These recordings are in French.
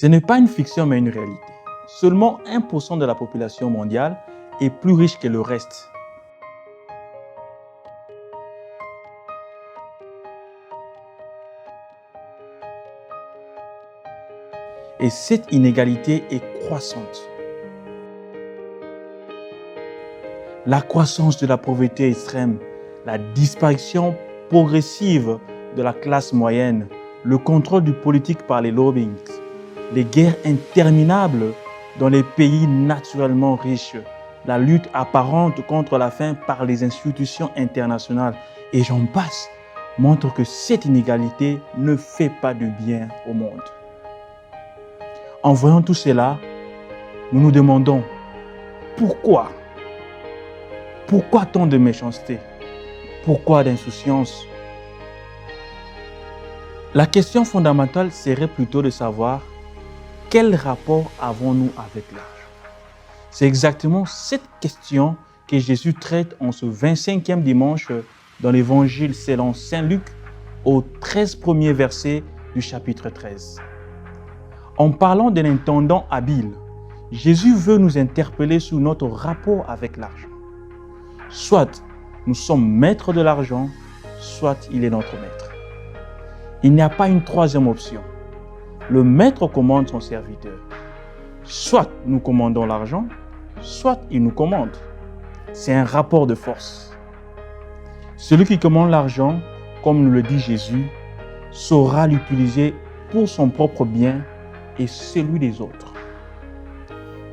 Ce n'est pas une fiction mais une réalité. Seulement 1% de la population mondiale est plus riche que le reste. Et cette inégalité est croissante. La croissance de la pauvreté extrême, la disparition progressive de la classe moyenne, le contrôle du politique par les lobbying, les guerres interminables dans les pays naturellement riches, la lutte apparente contre la faim par les institutions internationales, et j'en passe, montrent que cette inégalité ne fait pas de bien au monde. En voyant tout cela, nous nous demandons pourquoi? Pourquoi tant de méchanceté? Pourquoi d'insouciance? La question fondamentale serait plutôt de savoir quel rapport avons-nous avec l'argent? C'est exactement cette question que Jésus traite en ce 25e dimanche dans l'Évangile selon Saint Luc aux 13 premiers versets du chapitre 13. En parlant d'un intendant habile, Jésus veut nous interpeller sur notre rapport avec l'argent. Soit nous sommes maîtres de l'argent, soit il est notre maître. Il n'y a pas une troisième option. Le maître commande son serviteur. Soit nous commandons l'argent, soit il nous commande. C'est un rapport de force. Celui qui commande l'argent, comme nous le dit Jésus, saura l'utiliser pour son propre bien et celui des autres.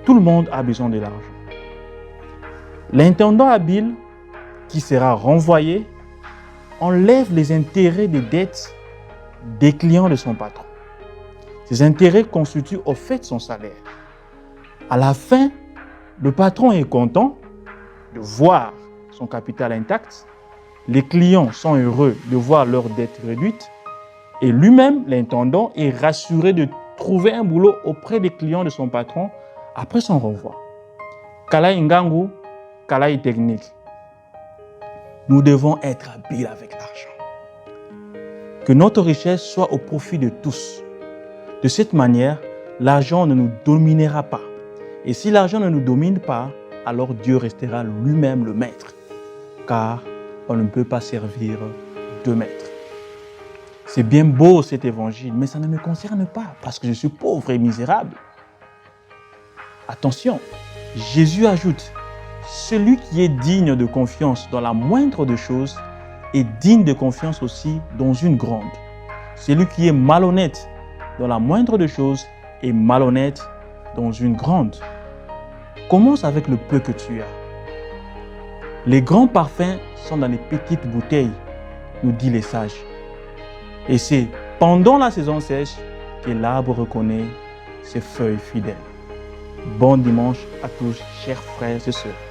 Tout le monde a besoin de l'argent. L'intendant habile, qui sera renvoyé, enlève les intérêts des dettes des clients de son patron. Ces intérêts constituent au fait son salaire. À la fin, le patron est content de voir son capital intact, les clients sont heureux de voir leurs dettes réduites et lui-même, l'intendant, est rassuré de trouver un boulot auprès des clients de son patron après son renvoi. Kalai Ngangu, Kalai technique. Nous devons être habiles avec l'argent. Que notre richesse soit au profit de tous. De cette manière, l'argent ne nous dominera pas. Et si l'argent ne nous domine pas, alors Dieu restera lui-même le maître. Car on ne peut pas servir deux maîtres. C'est bien beau cet évangile, mais ça ne me concerne pas parce que je suis pauvre et misérable. Attention, Jésus ajoute, celui qui est digne de confiance dans la moindre des choses est digne de confiance aussi dans une grande. Celui qui est malhonnête dans la moindre des choses est malhonnête dans une grande. Commence avec le peu que tu as. Les grands parfums sont dans les petites bouteilles, nous dit les sages. Et c'est pendant la saison sèche que l'arbre reconnaît ses feuilles fidèles. Bon dimanche à tous, chers frères et sœurs.